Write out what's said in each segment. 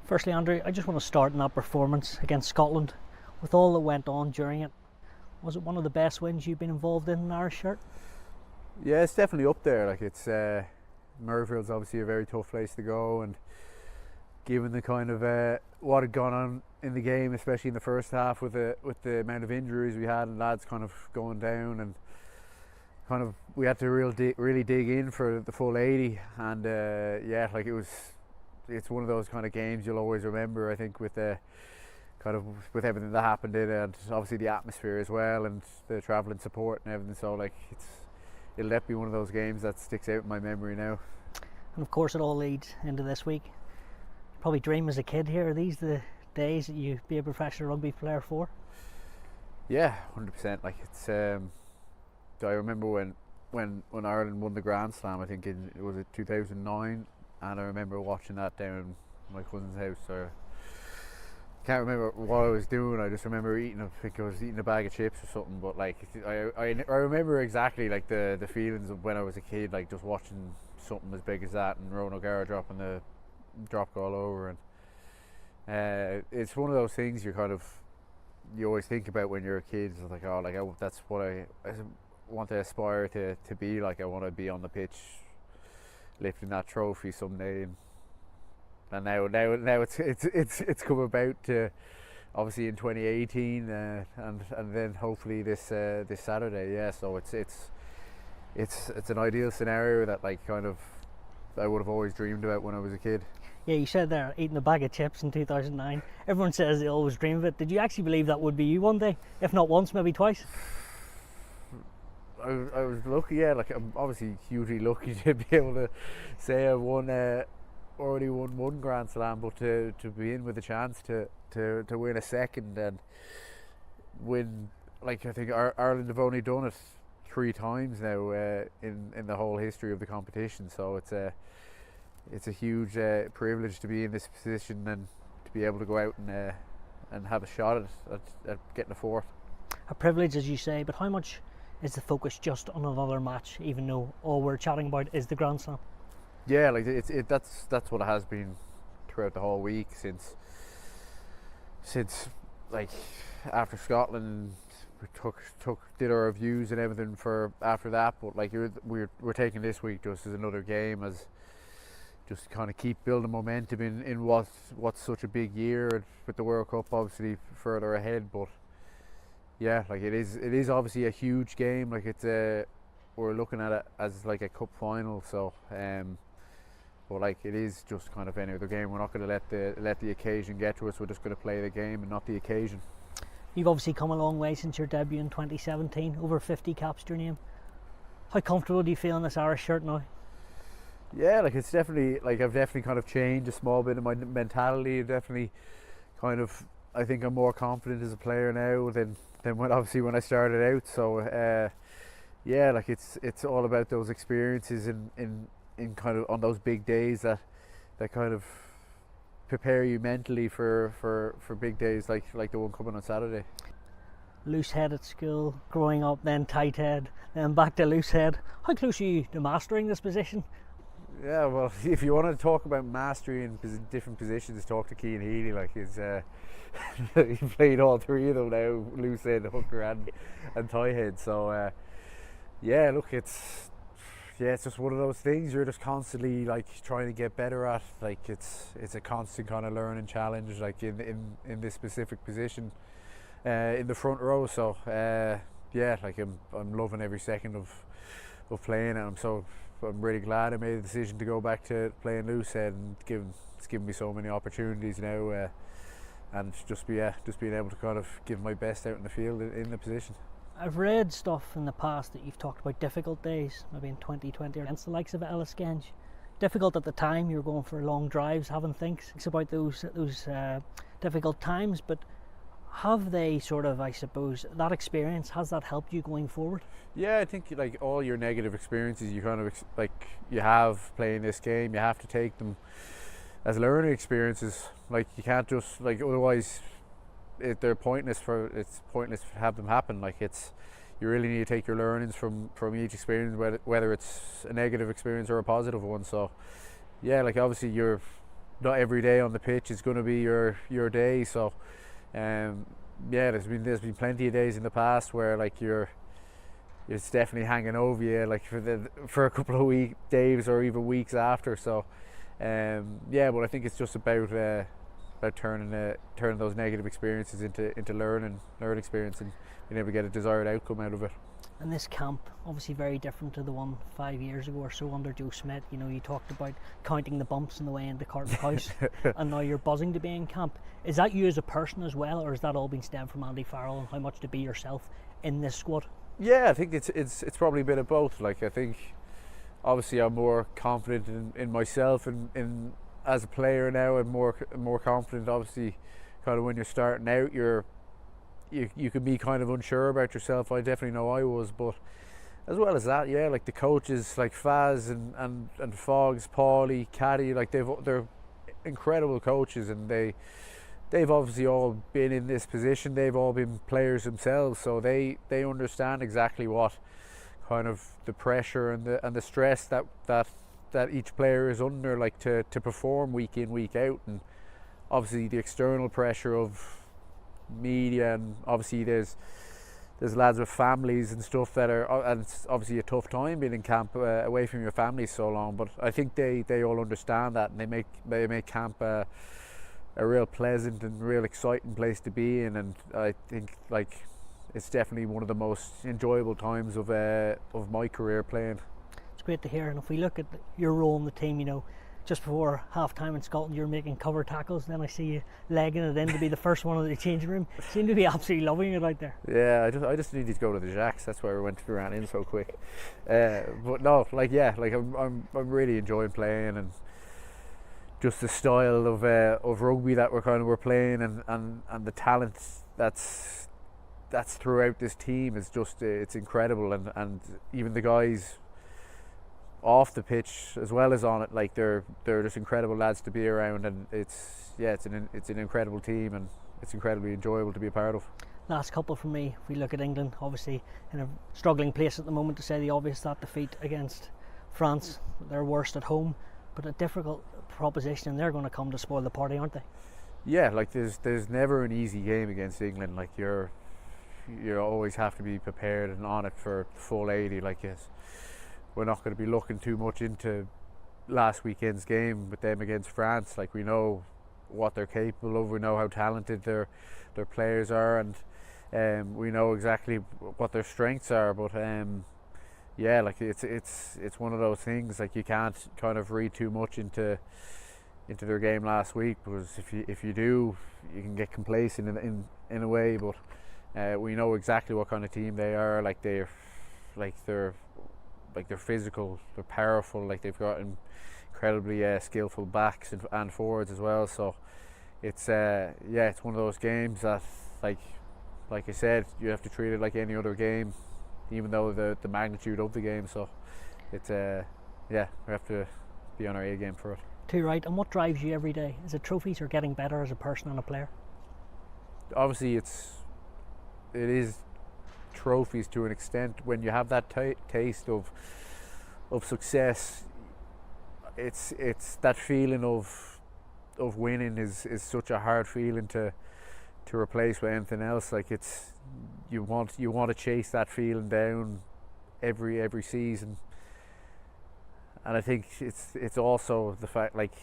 Firstly, Andrew, I just want to start in that performance against Scotland. With all that went on during it, was it one of the best wins you've been involved in Irish shirt? Yeah, it's definitely up there. Like it's Murrayfield's obviously a very tough place to go, and given the kind of what had gone on in the game, especially in the first half with the amount of injuries we had and lads kind of going down, and kind of we had to really dig in for the full 80, and yeah, like it's one of those kind of games you'll always remember. I think with kind of with everything that happened in it, and obviously the atmosphere as well, and the travelling support and everything. So like it'll let be one of those games that sticks out in my memory now. And of course, it all leads into this week. You probably dream as a kid here. Are these the days that you be a professional rugby player for? Yeah, 100%. Like it's. I remember when Ireland won the Grand Slam. I think it was 2009, and I remember watching that down at my cousin's house. Or can't remember what I was doing. I just remember eating. I think I was eating a bag of chips or something. But like I remember exactly like the feelings of when I was a kid, like just watching something as big as that, and Ronan O'Gara dropping the drop goal over, and it's one of those things you always think about when you're a kid. It's like, oh, like that's what I want to aspire to be like. I want to be on the pitch lifting that trophy someday, and now it's come about to obviously in 2018, and then hopefully this Saturday. Yeah, so it's an ideal scenario that like kind of I would have always dreamed about when I was a kid. Yeah, you said there eating a bag of chips in 2009. Everyone says they always dream of it. Did you actually believe that would be you one day? If not once, maybe twice? I was lucky, yeah. Like I'm obviously hugely lucky to be able to say I already won one Grand Slam, but to be in with a chance to win a second and win, like I think Ireland have only done it 3 times now in the whole history of the competition. So it's a huge privilege to be in this position and to be able to go out and have a shot at getting a fourth. A privilege, as you say, but how much is the focus just on another match, even though all we're chatting about is the Grand Slam? Yeah, like that's what it has been throughout the whole week since like after Scotland we did our reviews and everything for after that, but like we're taking this week just as another game, as just kind of keep building momentum in what's such a big year with the World Cup obviously further ahead. But yeah, like it is obviously a huge game. Like it's we're looking at it as like a cup final, so but like it is just kind of any other game. We're not going to let the occasion get to us. We're just going to play the game and not the occasion. You've obviously come a long way since your debut in 2017, over 50 caps to your name. How comfortable do you feel in this Irish shirt now? Yeah, like it's definitely, like I've definitely kind of changed a small bit of my mentality. Definitely kind of, I think I'm more confident as a player now than when I started out. So yeah, like it's all about those experiences in kind of on those big days that kind of prepare you mentally for big days like the one coming on Saturday. Loose head at school, growing up, then tight head, then back to loose head. How close are you to mastering this position? Yeah, well, if you want to talk about mastery in different positions, talk to Cian Healy. Like he played all 3 of them now: loose head, hooker, and tie head. So yeah, look, it's just one of those things you're just constantly like trying to get better at. Like it's a constant kind of learning challenge, like in this specific position in the front row. So yeah, like I'm loving every second of playing, and I'm really glad I made the decision to go back to playing loose head, and it's given me so many opportunities now, and just being able to kind of give my best out in the field in the position. I've read stuff in the past that you've talked about difficult days, maybe in 2020 against the likes of Ellis Genge. Difficult at the time, you were going for long drives, having thinks about those difficult times, but have they sort of, I suppose, that experience, has that helped you going forward? Yeah, I think like all your negative experiences you kind of like you have playing this game, you have to take them as learning experiences. Like you can't just, like, otherwise it's pointless to have them happen. Like you really need to take your learnings from each experience, whether it's a negative experience or a positive one. So yeah, like obviously you're not every day on the pitch is going to be your day. So yeah, there's been plenty of days in the past where like it's definitely hanging over you, like for a couple of days or even weeks after. So yeah, but I think it's just about turning those negative experiences into learning experience and being able to get a desired outcome out of it. And this camp, obviously very different to the one 5 years ago or so under Joe Smith. You know, you talked about counting the bumps on the way into Carton House, and now you're buzzing to be in camp. Is that you as a person as well, or has that all been stemmed from Andy Farrell and how much to be yourself in this squad? Yeah, I think it's probably a bit of both. Like, I think obviously I'm more confident in myself and in as a player now. I'm more confident. Obviously, kind of when you're starting out, you can be kind of unsure about yourself. I definitely know I was, but as well as that, yeah, like the coaches like Faz and Foggs, Paulie, Caddy, like they're incredible coaches, and they've obviously all been in this position. They've all been players themselves, so they understand exactly what kind of the pressure and the stress that each player is under, like to perform week in, week out. And obviously the external pressure of media, and obviously there's lads with families and stuff that are, and it's obviously a tough time being in camp away from your family so long, but I think they all understand that, and they make camp a real pleasant and real exciting place to be in. And I think like it's definitely one of the most enjoyable times of my career playing. It's great to hear. And if we look at your role in the team, you know, just before half time in Scotland you're making cover tackles, then I see you legging it in to be the first one in the changing room. You seem to be absolutely loving it out there. Yeah, I just needed to go to the Jacks, that's why we ran in so quick. But no, like yeah, like I'm really enjoying playing, and just the style of rugby that we're playing, and the talent that's throughout this team is just it's incredible, and even the guys off the pitch as well as on it, like they're just incredible lads to be around, and it's an incredible team, and it's incredibly enjoyable to be a part of. Last couple from me. If we look at England, obviously in a struggling place at the moment, to say the obvious, that defeat against France, they're worst at home, but a difficult proposition, and they're going to come to spoil the party, aren't they? Yeah, like there's never an easy game against England. Like you always have to be prepared and on it for full 80. Like, yes, we're not going to be looking too much into last weekend's game with them against France. Like, we know what they're capable of, we know how talented their players are, and we know exactly what their strengths are. But yeah, like it's one of those things. Like, you can't kind of read too much into their game last week, because if you do, you can get complacent in a way. But we know exactly what kind of team they are. Like they're physical, they're powerful, like they've got incredibly skillful backs and forwards as well. So it's it's one of those games that, like I said, you have to treat it like any other game, even though the magnitude of the game. So it's we have to be on our A game for it. Too right. And what drives you every day? Is it trophies or getting better as a person and a player? Obviously it is trophies to an extent. When you have that taste of success, it's that feeling of winning is such a hard feeling to replace with anything else. Like, it's you want to chase that feeling down every season. And I think it's also the fact, like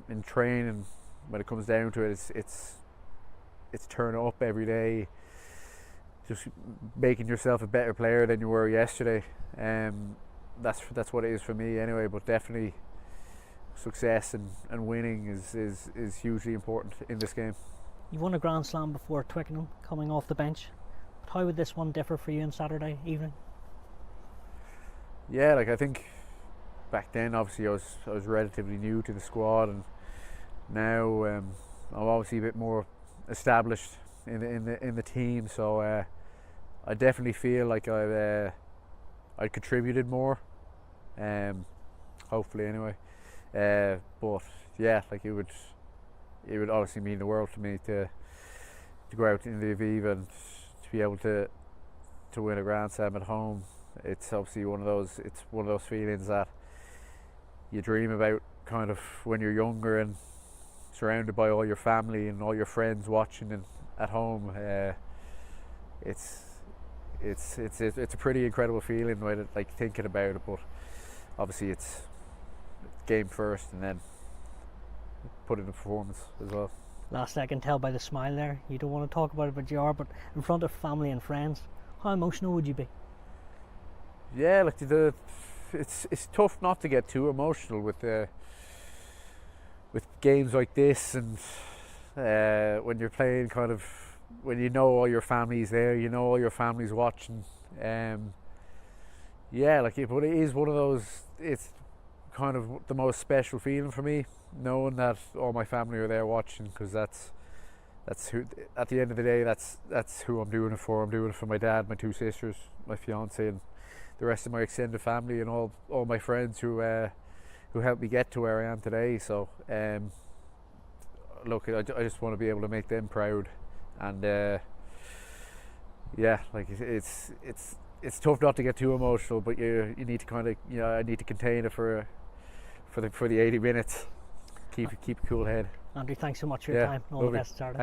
in training, when it comes down to it, it's turning up every day, just making yourself a better player than you were yesterday. That's what it is for me anyway. But definitely success and winning is hugely important in this game. You won a Grand Slam before Twickenham, coming off the bench. But how would this one differ for you on Saturday evening? Yeah, like I think back then, obviously I was relatively new to the squad, and now I'm obviously a bit more established in the team. So I definitely feel like I contributed more, hopefully anyway. But yeah, like it would obviously mean the world to me to go out in the Aviva and to be able to win a Grand Slam at home. It's obviously one of those feelings that you dream about kind of when you're younger, and surrounded by all your family and all your friends watching and at home. It's a pretty incredible feeling, right, like thinking about it. But obviously it's game first, and then put in a performance as well. Last I can tell by the smile there, you don't want to talk about it, but you are. But in front of family and friends, how emotional would you be? Yeah, like it's tough not to get too emotional with games like this, and when you're playing, kind of when you know all your family's there, you know all your family's watching. Yeah, like but it is one of those. It's kind of the most special feeling for me, knowing that all my family are there watching, because that's who, at the end of the day, that's who I'm doing it for. I'm doing it for my dad, my two sisters, my fiance, and the rest of my extended family, and all my friends who helped me get to where I am today. So look, I just want to be able to make them proud, and yeah, like it's tough not to get too emotional, but you need to kind of, I need to contain it for the 80 minutes. Keep a cool head. Andrew, thanks so much for your time. All the best, Saturday.